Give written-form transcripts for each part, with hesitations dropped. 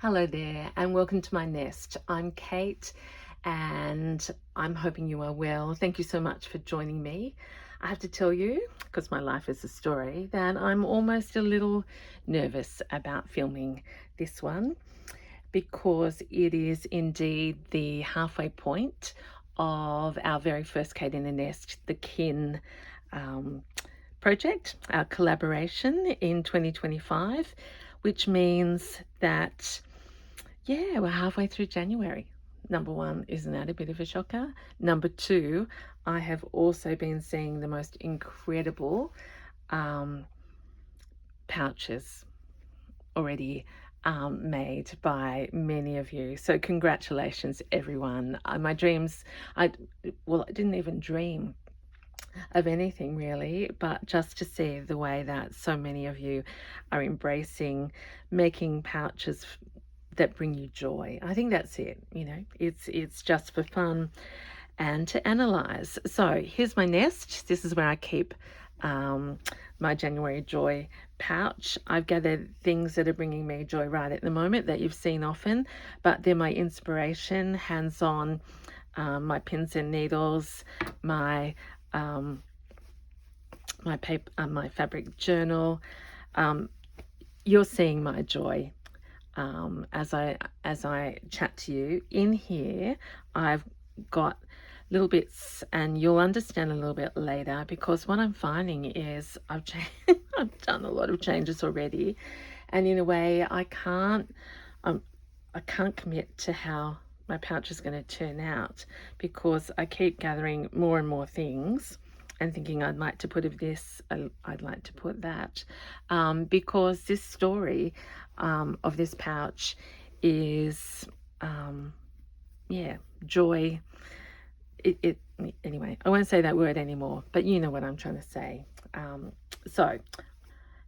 Hello there and welcome to my nest. I'm Kate and I'm hoping you are well. Thank you so much for joining me. I have to tell you, because my life is a story, that I'm almost a little nervous about filming this one because it is indeed the halfway point of our very first Kate in the Nest, the KiN project, our collaboration in 2025, which means that yeah, we're halfway through January. Number one, isn't that a bit of a shocker? Number two, I have also been seeing the most incredible pouches already made by many of you. So congratulations, everyone. My dreams, I didn't even dream of anything really, but just to see the way that so many of you are embracing making pouches that bring you joy. I think that's it. It's just for fun and to analyze. So here's my nest. This is where I keep my January joy pouch. I've gathered things that are bringing me joy right at the moment that you've seen often, but they're my inspiration, hands-on, my pins and needles, my my paper, my fabric journal. You're seeing my joy as I chat to you. In here I've got little bits, and you'll understand a little bit later, because what I'm finding is I've done a lot of changes already, and in a way I can't commit to how my pouch is going to turn out, because I keep gathering more and more things and thinking I'd like to put this, I'd like to put that, because this story of this pouch is, yeah, joy. Anyway, I won't say that word anymore, but you know what I'm trying to say. So,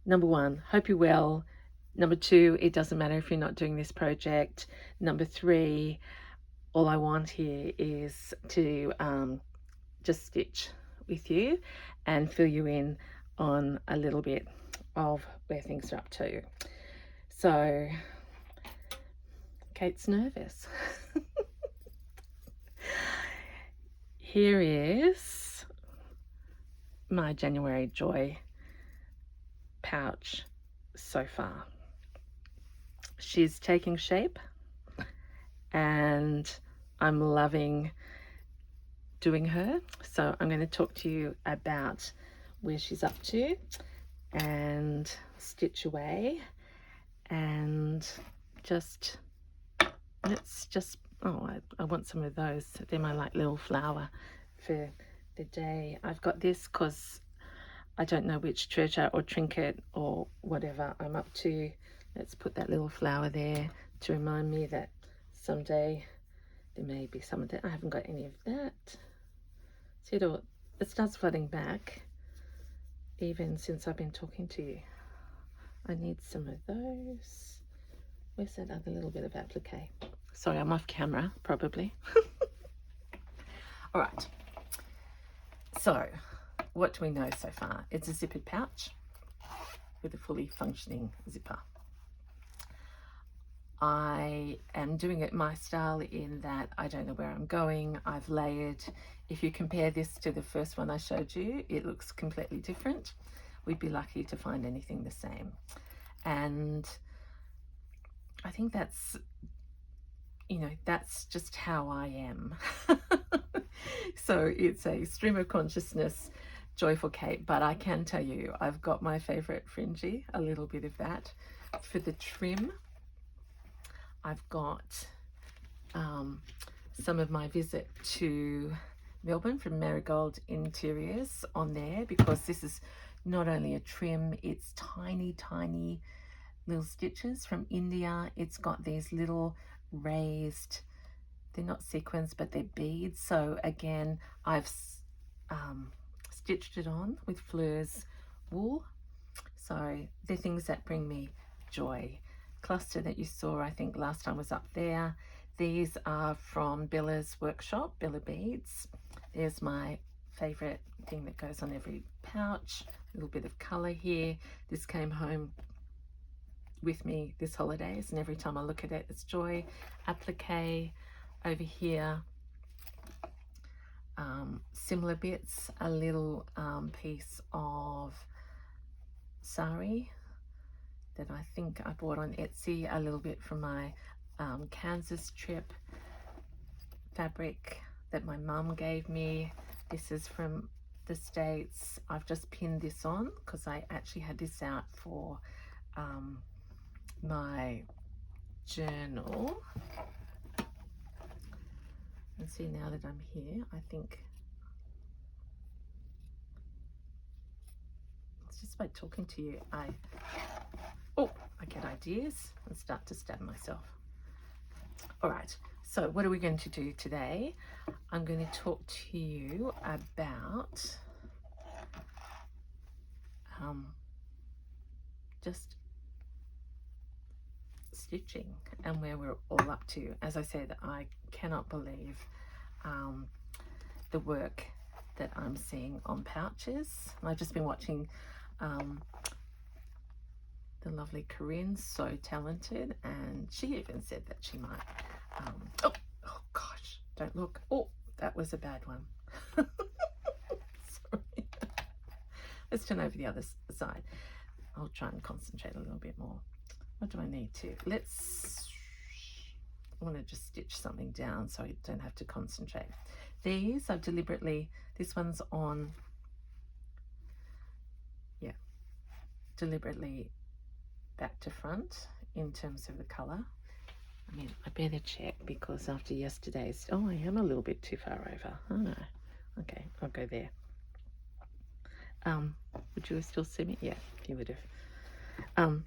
number one, hope you're well. Number two, it doesn't matter if you're not doing this project. Number three, all I want here is to just stitch with you and fill you in on a little bit of where things are up to. So, Kate's nervous. Here is my January joy pouch so far. She's taking shape and I'm loving doing her. So I'm going to talk to you about where she's up to and stitch away, and let's just, I want some of those. They're my like little flower for the day. I've got this because I don't know which treasure or trinket or whatever I'm up to. Let's put that little flower there to remind me that someday there may be some of that. I haven't got any of that. See, it starts flooding back even since I've been talking to you. I need some of those. Where's that other little bit of applique? Sorry, I'm off camera, probably. All right. So, what do we know so far? It's a zippered pouch with a fully functioning zipper. I am doing it my style in that I don't know where I'm going. I've layered. If you compare this to the first one I showed you, it looks completely different. We'd be lucky to find anything the same. And I think that's, that's just how I am. So it's a stream of consciousness, joyful Kate, but I can tell you I've got my favorite fringy, a little bit of that. For the trim, I've got some of my visit to Melbourne from Marigold Interiors on there, because this is not only a trim, it's tiny little stitches from India. It's got these little raised, they're not sequins but they're beads. So again, I've stitched it on with Fleur's wool. So they're things that bring me joy. Cluster that you saw, I think last time, was up there. These are from Bella's workshop, Bella Beads. There's my favorite thing that goes on every pouch. A little bit of color here. This came home with me this holidays, and every time I look at it, it's joy. Applique over here, similar bits, a little piece of sari that I think I bought on Etsy, a little bit from my Kansas trip, fabric that my mum gave me. This is from the States. I've just pinned this on because I actually had this out for my journal. And see, now that I'm here, I think it's just by talking to you, I get ideas and start to stab myself. All right, so what are we going to do today? I'm going to talk to you about just stitching and where we're all up to. As I said, I cannot believe the work that I'm seeing on pouches. I've just been watching the lovely KiN, so talented, and she even said that she might oh gosh, don't look. Oh, that was a bad one. Sorry. Let's turn over the other side. I'll try and concentrate a little bit more. What do I need to? I want to just stitch something down so I don't have to concentrate. These I've deliberately, this one's on, yeah, deliberately back to front in terms of the color. I mean, I better check because after yesterday's, oh, I am a little bit too far over. Oh no. Okay, I'll go there. Would you still see me? Yeah, you would have.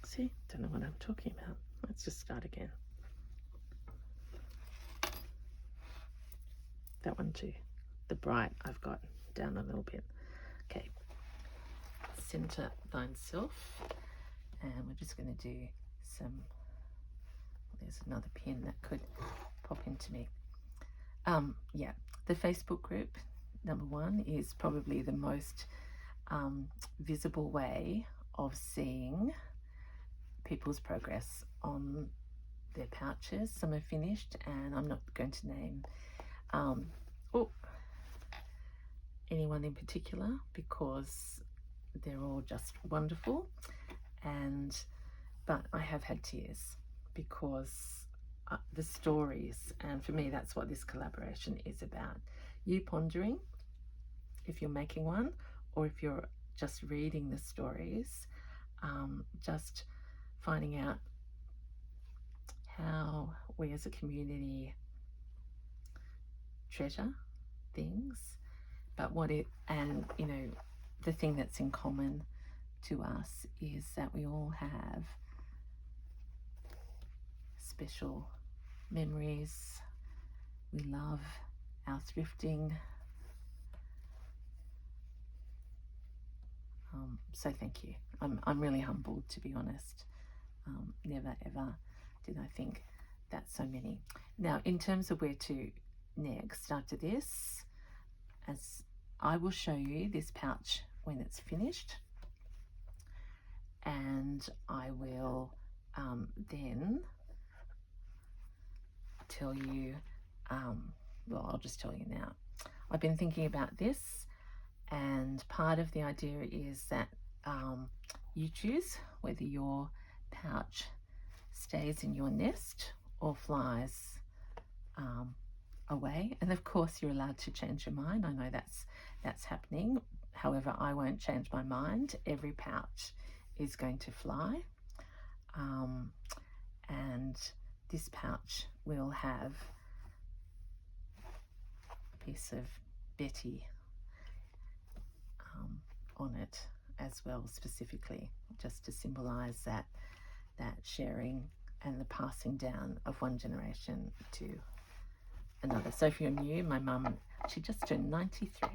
See, don't know what I'm talking about. Let's just start again. That one too. The bright I've got down a little bit. Okay. Center thyself. And we're just going to do some, there's another pin that could pop into me. Yeah, the Facebook group, number one, is probably the most visible way of seeing people's progress on their pouches. Some are finished, and I'm not going to name anyone in particular because they're all just wonderful. But I have had tears because the stories, and for me that's what this collaboration is about. You pondering, if you're making one or if you're just reading the stories, just finding out how we as a community treasure things, but the thing that's in common to us is that we all have special memories. We love our thrifting. So thank you. I'm really humbled, to be honest. Never ever did I think that so many. Now, in terms of where to next after this, as I will show you this pouch when it's finished, and I will then tell you, well, I'll just tell you now. I've been thinking about this, and part of the idea is that you choose whether your pouch stays in your nest or flies away. And of course you're allowed to change your mind. I know that's happening. However, I won't change my mind. Every pouch is going to fly, and this pouch will have a piece of Betty on it as well, specifically just to symbolize that sharing and the passing down of one generation to another. So if you're new, my mum, she just turned 93,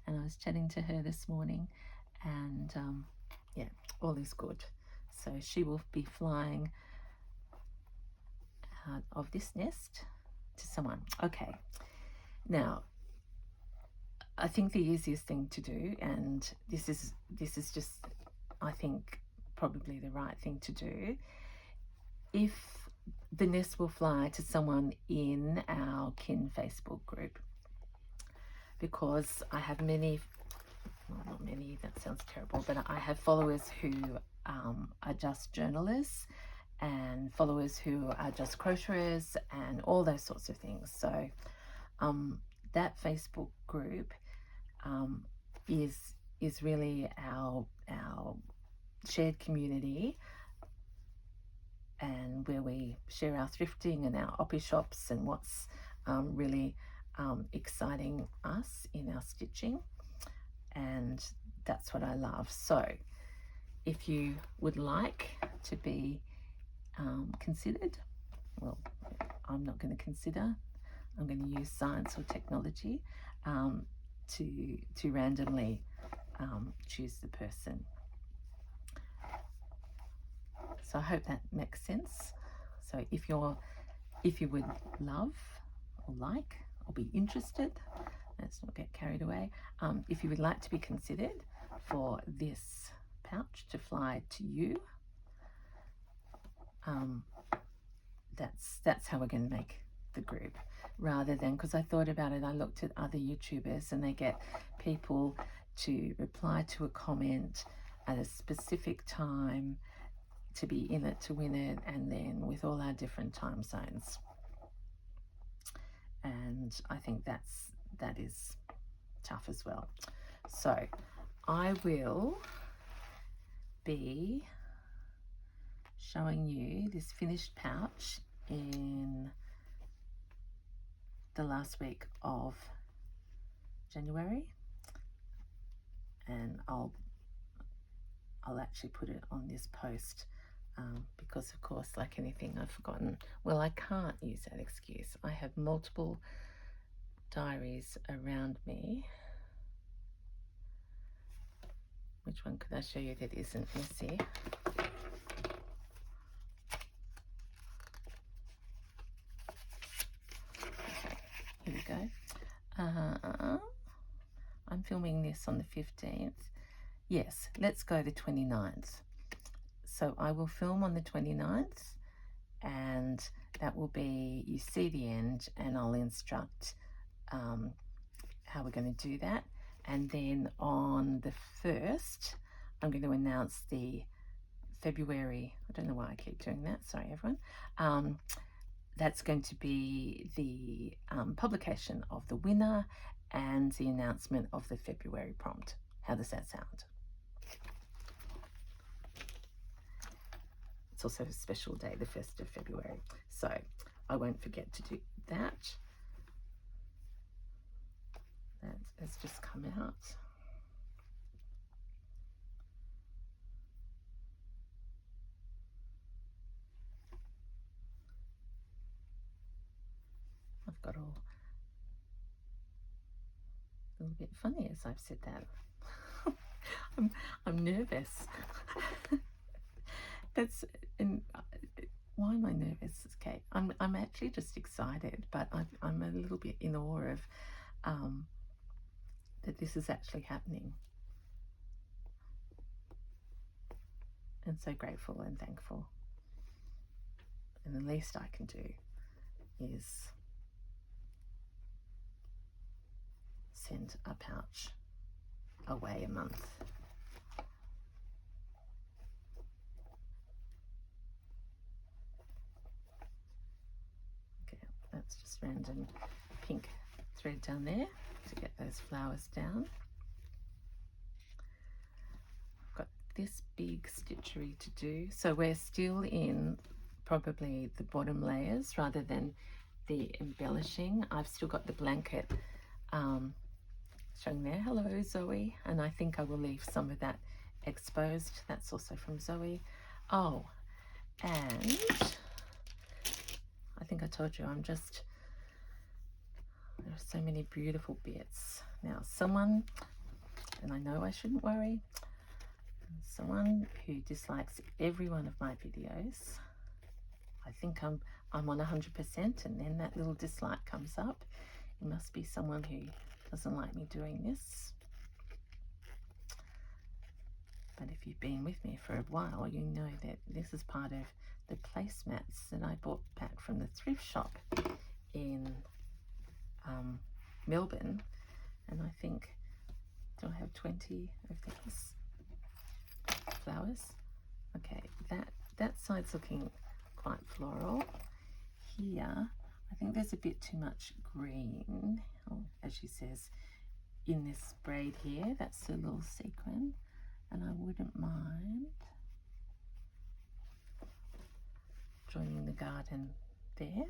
and I was chatting to her this morning, and yeah, all is good. So she will be flying out of this nest to someone. Okay, now I think the easiest thing to do, and this is just, I think, probably the right thing to do. If the nest will fly to someone in our KiN Facebook group, because I have many, well, not many, that sounds terrible, but I have followers who are just journalists and followers who are just crocheters and all those sorts of things. So that Facebook group is really our shared community, and where we share our thrifting and our oppie shops and what's really exciting us in our stitching, and that's what I love. So if you would like to be considered, well, I'm not going to consider, I'm going to use science or technology to randomly choose the person. So I hope that makes sense. So if you would love or like or be interested, let's not get carried away, if you would like to be considered for this pouch to fly to you, that's how we're going to make the group. Rather than, because I thought about it, I looked at other YouTubers and they get people to reply to a comment at a specific time to be in it to win it, and then with all our different time zones. And I think that is tough as well. So I will be showing you this finished pouch in the last week of January, and I'll actually put it on this post because of course, like anything, I've forgotten. Well, I can't use that excuse. I have multiple diaries around me. Which one could I show you that isn't messy? Here we go. I'm filming this on the 15th. Yes, let's go the 29th. So I will film on the 29th, and that will be, you see the end, and I'll instruct how we're going to do that. And then on the 1st, I'm going to announce the February, I don't know why I keep doing that, sorry everyone. That's going to be the publication of the winner and the announcement of the February prompt. How does that sound? It's also a special day, the 1st of February. So I won't forget to do that. That has just come out. I've got all a little bit funny as I've said that. I'm nervous. Why am I nervous? Okay, I'm actually just excited, but I'm a little bit in awe of that this is actually happening, and so grateful and thankful. And the least I can do is send a pouch away a month. Okay, that's just random pink thread down there to get those flowers down. I've got this big stitchery to do, so we're still in probably the bottom layers rather than the embellishing. I've still got the blanket showing there. Hello Zoe, and I think I will leave some of that exposed. That's also from Zoe. Oh, and I think I told you there are so many beautiful bits. Now someone, and I know I shouldn't worry, someone who dislikes every one of my videos, I think I'm on 100%, and then that little dislike comes up. It must be someone who doesn't like me doing this. But if you've been with me for a while, you know that this is part of the placemats that I bought back from the thrift shop in Melbourne. And I think, do I have 20 of these flowers? Okay, that side's looking quite floral. Here, I think there's a bit too much green, as she says, in this braid here. That's a little sequin, and I wouldn't mind joining the garden there.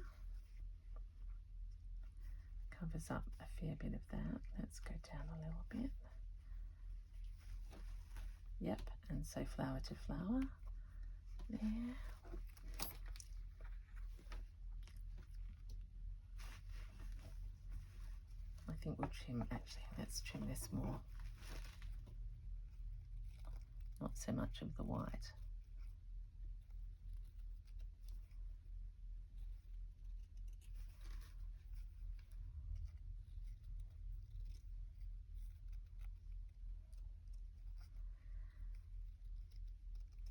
Covers up a fair bit of that. Let's go down a little bit. Yep, and so flower to flower there. I think we'll trim, actually, let's trim this more. Not so much of the white.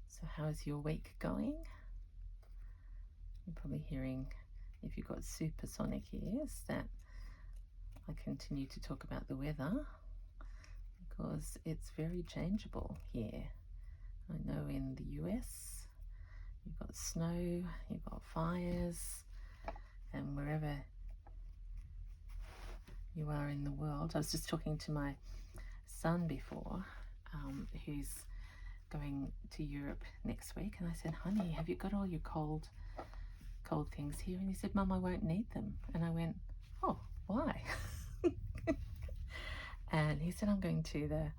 So how's your week going? You're probably hearing, if you've got supersonic ears, that I continue to talk about the weather because it's very changeable here. I know in the US, you've got snow, you've got fires, and wherever you are in the world. I was just talking to my son before, who's going to Europe next week, and I said, honey, have you got all your cold things here? And he said, Mum, I won't need them. And I went, oh, why? And he said, I'm going to where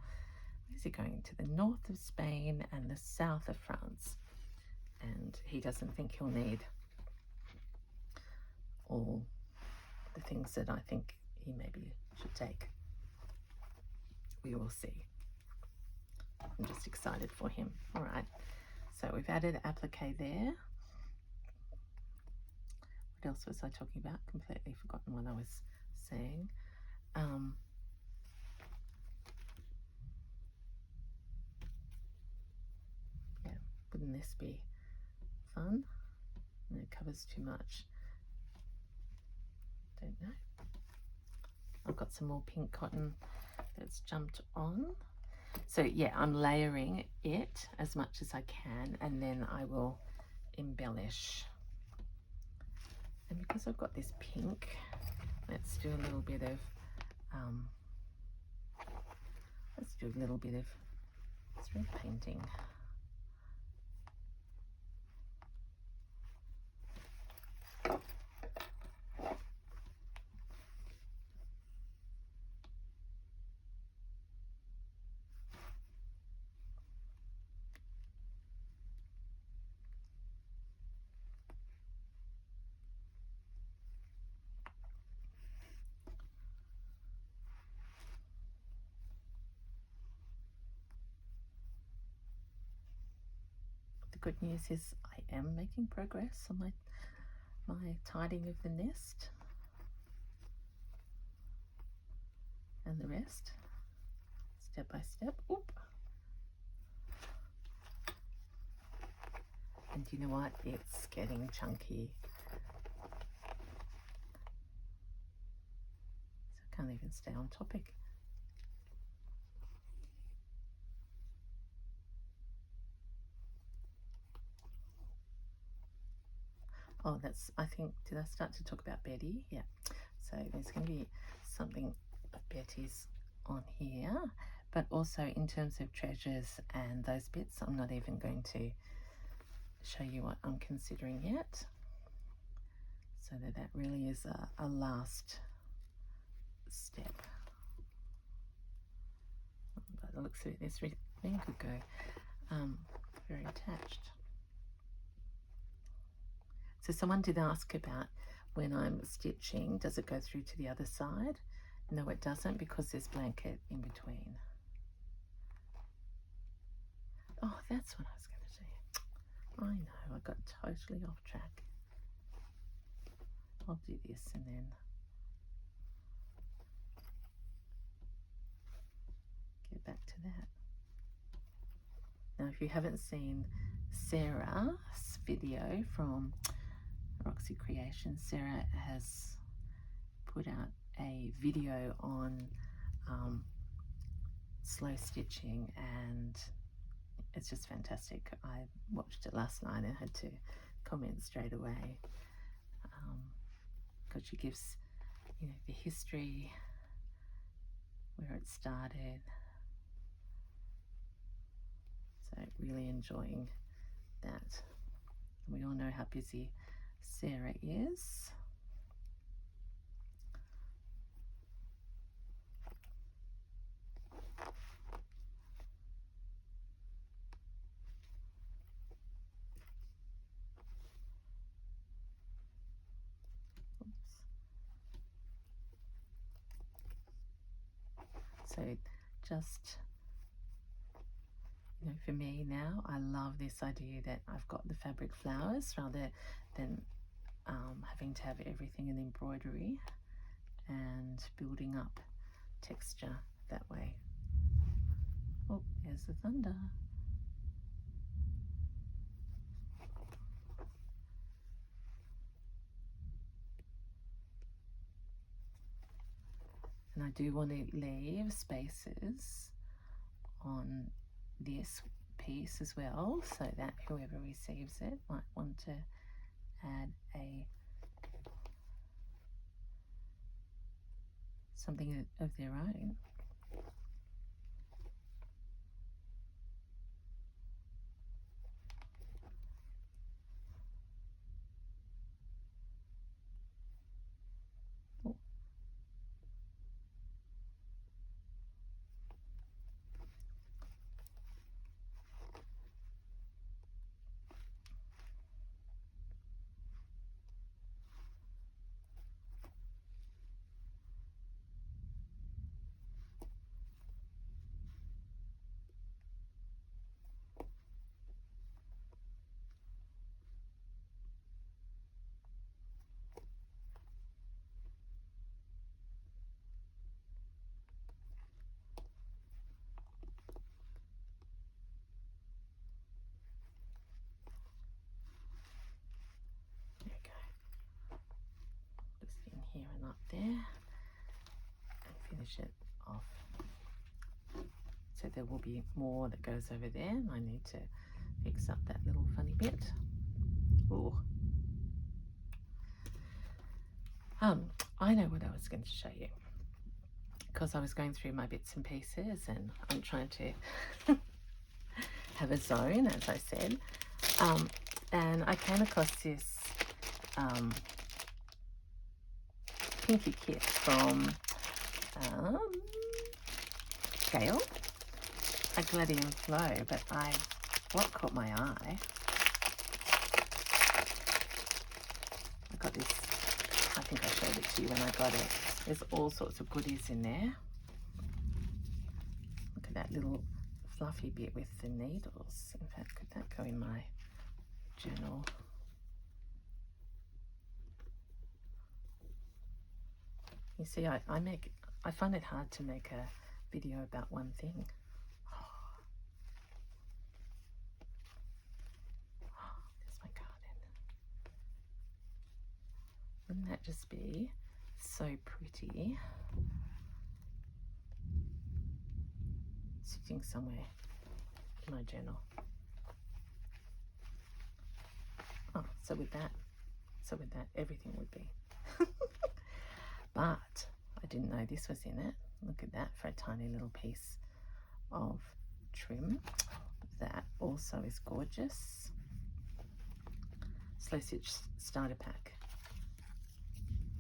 is he going? To the north of Spain and the south of France. And he doesn't think he'll need all the things that I think he maybe should take. We will see. I'm just excited for him. All right, so we've added applique there. What else was I talking about? Completely forgotten what I was saying. Yeah, wouldn't this be fun? And it covers too much. Don't know. I've got some more pink cotton that's jumped on. So yeah, I'm layering it as much as I can, and then I will embellish. And because I've got this pink, let's do a little bit of thread painting. The good news is I am making progress on my tidying of the nest and the rest, step by step. Oop. And you know what? It's getting chunky. So I can't even stay on topic. Oh, I think, did I start to talk about Betty? Yeah. So there's going to be something of Betty's on here, but also in terms of treasures and those bits, I'm not even going to show you what I'm considering yet. So that really is a last step. By the looks of it, this really could go very attached. So someone did ask about when I'm stitching, does it go through to the other side? No, it doesn't, because there's blanket in between. Oh, that's what I was going to do. I know, I got totally off track. I'll do this and then get back to that. Now, if you haven't seen Sarah's video from Roxy Creations, Sarah has put out a video on slow stitching, and it's just fantastic. I watched it last night and had to comment straight away, because she gives, you know, the history, where it started. So really enjoying that. We all know how busy Sarah is. So just, you know, for me now, I love this idea that I've got the fabric flowers rather than having to have everything in embroidery, and building up texture that way. Oh, there's the thunder. And I do want to leave spaces on this piece as well, so that whoever receives it might want to add something of their own. Oh. Here and up there, and finish it off. So there will be more that goes over there, and I need to fix up that little funny bit. Oh, I know what I was going to show you, because I was going through my bits and pieces, and I'm trying to have a zone, as I said, and I came across this pinky kit from Scale, a Gladian Flow, but what caught my eye, I got this, I think I showed it to you when I got it. There's all sorts of goodies in there. Look at that little fluffy bit with the needles. In fact, could that go in my journal? You see, I find it hard to make a video about one thing. There's my garden. Wouldn't that just be so pretty? Sitting somewhere in my journal. Oh, so with that, everything would be. But I didn't know this was in it. Look at that, for a tiny little piece of trim. That also is gorgeous. Slow stitch starter pack.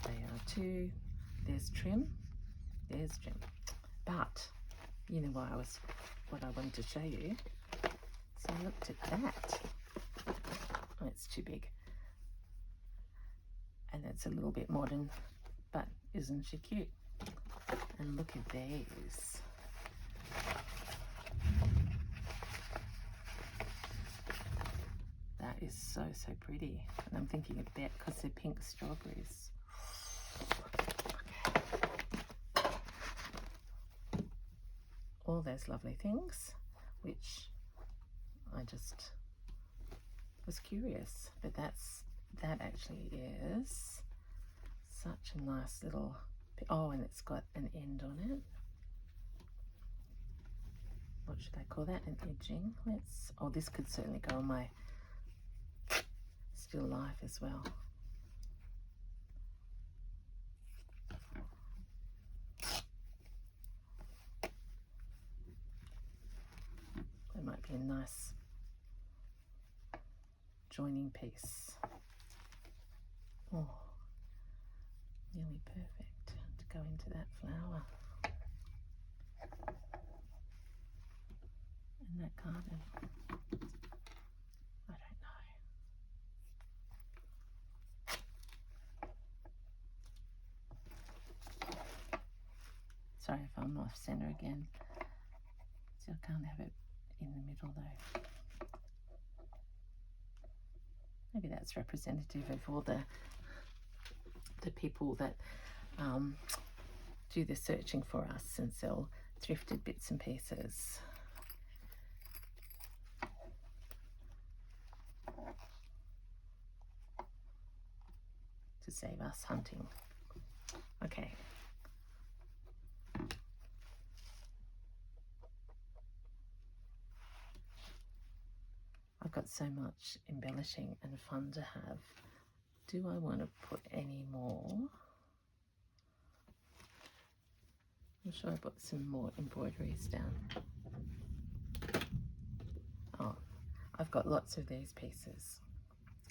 They are two. There's trim. There's trim. But you know what I wanted to show you. So I looked at that. Oh, it's too big. And it's a little bit modern, but isn't she cute? And look at these. That is so, so pretty. And I'm thinking of that because they're pink strawberries. Okay. All those lovely things, which I just was curious. But that actually is such a nice little, oh, and it's got an end on it. What should I call that? An edging. Oh, this could certainly go on my still life as well. That might be a nice joining piece. Oh, nearly perfect to go into that flower in that garden. I don't know. Sorry if I'm off center again. So I can't have it in the middle though. Maybe that's representative of all the people that do the searching for us and sell thrifted bits and pieces. To save us hunting. Okay. I've got so much embellishing and fun to have. Do I want to put any more? I'm sure I put some more embroideries down. Oh, I've got lots of these pieces.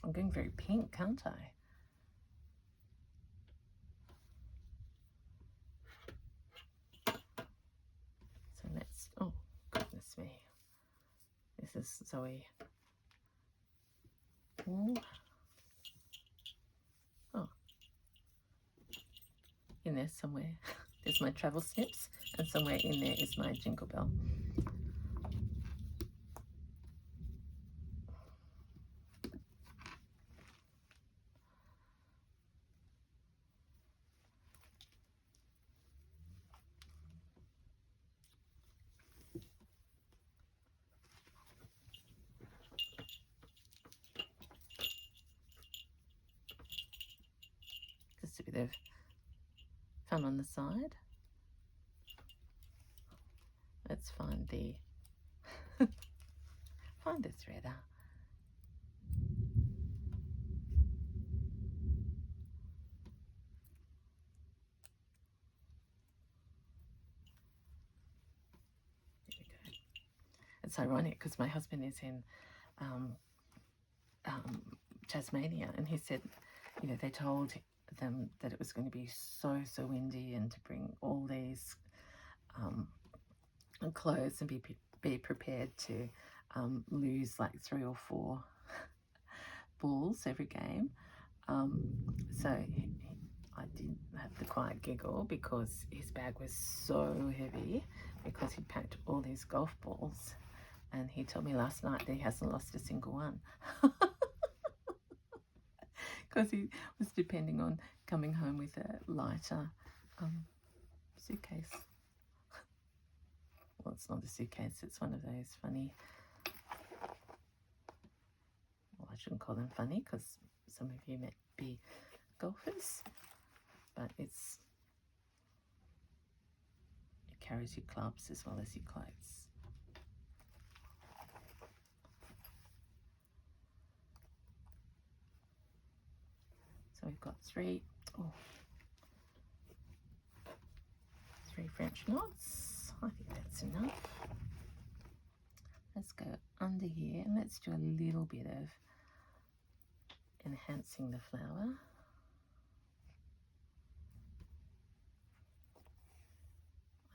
I'm going very pink, can't I? So let's, oh, goodness me. This is Zoe. Ooh. Oh, in there somewhere. There's my travel snips, and somewhere in there is my jingle bell. Just a bit of fun on the side. Let's find the find the threader. There we go. It's ironic because my husband is in Tasmania, and he said, you know, they told them that it was going to be so windy and to bring all these clothes and be prepared to lose like 3 or 4 balls every game. So I did have the quiet giggle because his bag was so heavy because he packed all these golf balls, and he told me last night that he hasn't lost a single one because he was depending on coming home with a lighter suitcase. Well, it's not a suitcase, it's one of those funny, well, I shouldn't call them funny because some of you may be golfers, but it carries your clubs as well as your clothes. So we've got 3 French knots. I think that's enough. Let's go under here and let's do a little bit of enhancing the flower.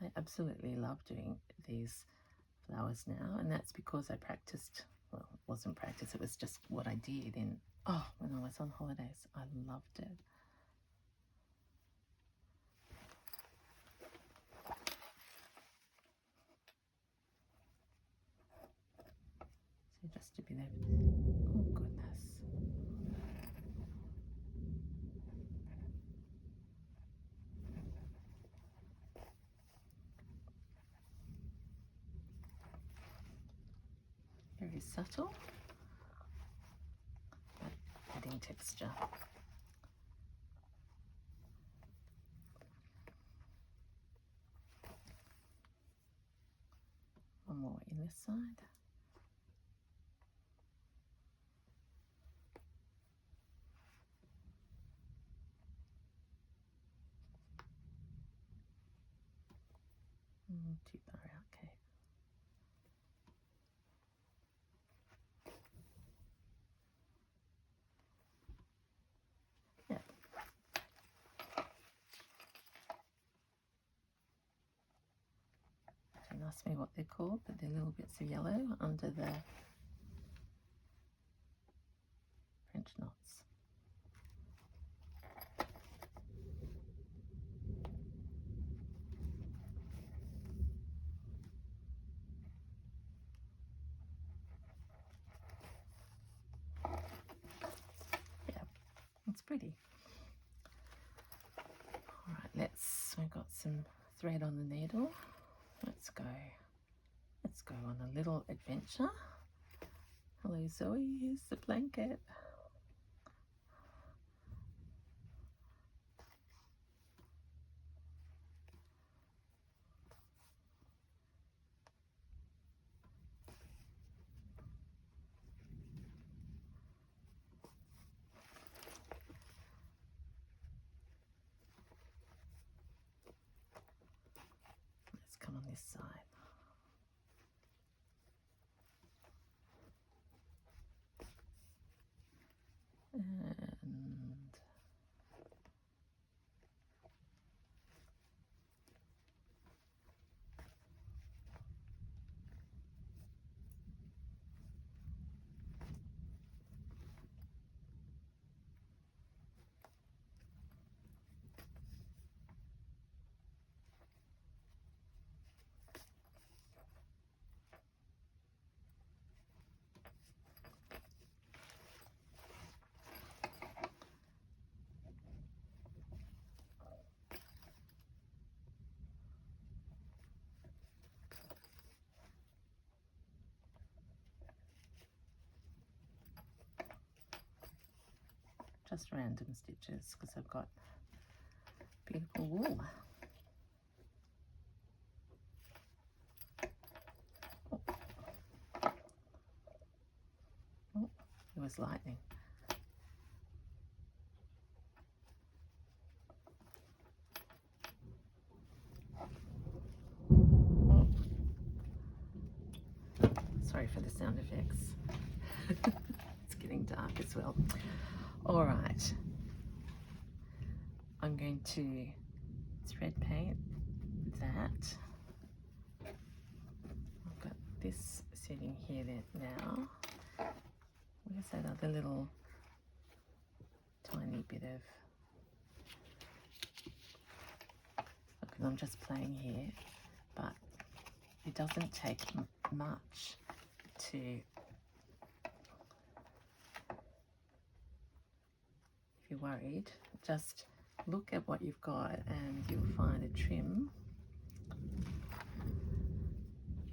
I absolutely love doing these flowers now, and that's because I practiced, well, it wasn't practice, it was just what I did when I was on holidays. I loved it. So just a bit of, oh goodness. very subtle, but adding texture. One more in this side. Too far out, Kate. Yeah. Don't ask me what they're called, but they're little bits of yellow under the French knots. It's pretty. All right, we've got some thread on the needle. Let's go on a little adventure. Hello Zoe, here's the blanket. Let's come on this side. And just random stitches because I've got beautiful wool. Oh, it was lightning. Oh. Sorry for the sound effects. It's getting dark as well. All right, I'm going to thread paint that. I've got this sitting here now. Where's that other little tiny bit of, because I'm just playing here, but it doesn't take much to, if you're worried, just look at what you've got and you'll find a trim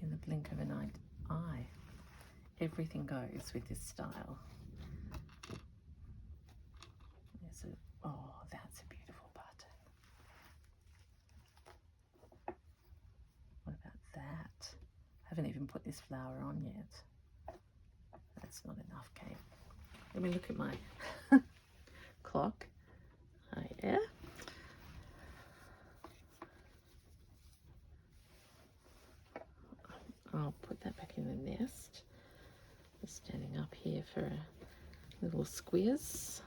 in the blink of an eye. Everything goes with this style. Oh, that's a beautiful button. What about that? I haven't even put this flower on yet. That's not enough, Kate. Let me look at my clock. Oh, yeah. I'll put that back in the nest. Just standing up here for a little squiz.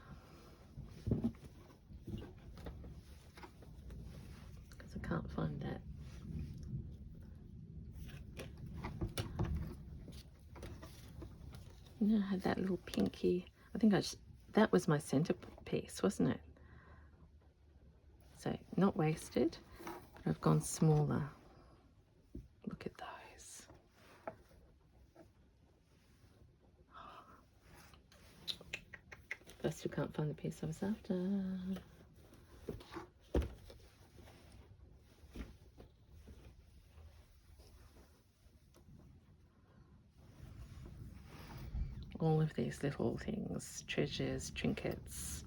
Because I can't find that. You know, I had that little pinky. I think that was my centerpiece, wasn't it? So not wasted, but I've gone smaller. Look at those. I still can't find the piece I was after. all of these little things, treasures, trinkets,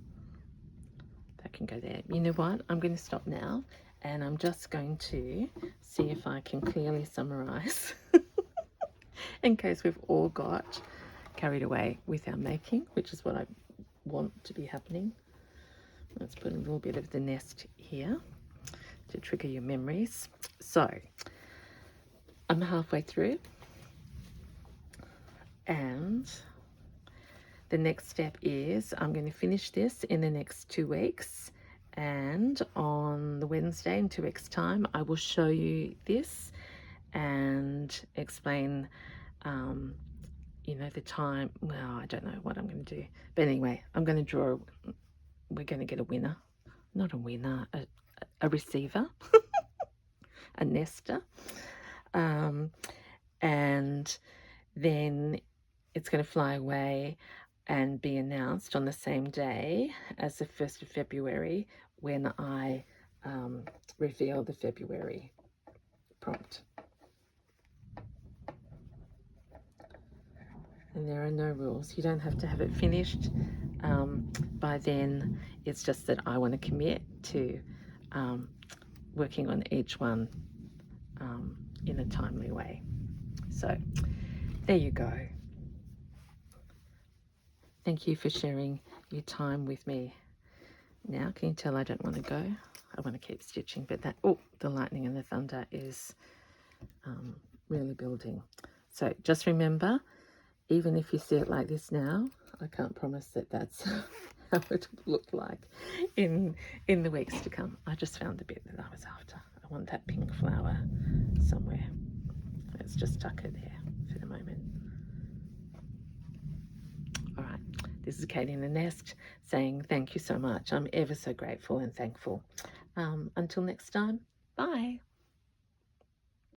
that can go there. You know what? I'm going to stop now, and I'm just going to see if I can clearly summarize in case we've all got carried away with our making, which is what I want to be happening. Let's put a little bit of the nest here to trigger your memories. So I'm halfway through, and the next step is I'm going to finish this in the next 2 weeks, and on the Wednesday in 2 weeks time I will show you this and explain you know, the time. Well, I don't know what I'm going to do, but anyway, I'm going to draw, we're going to get a winner, not a winner, a receiver, a nester, and then it's going to fly away and be announced on the same day as the 1st of February when I reveal the February prompt. And there are no rules. You don't have to have it finished by then. It's just that I want to commit to working on each one in a timely way. So there you go. Thank you for sharing your time with me. Now, can you tell I don't want to go? I want to keep stitching, but that, oh, the lightning and the thunder is really building. So just remember, even if you see it like this now, I can't promise that that's how it will look like in the weeks to come. I just found the bit that I was after. I want that pink flower somewhere. Let's just tuck it there for the moment. All right, this is Kate in the Nest saying thank you so much. I'm ever so grateful and thankful. Until next time, bye.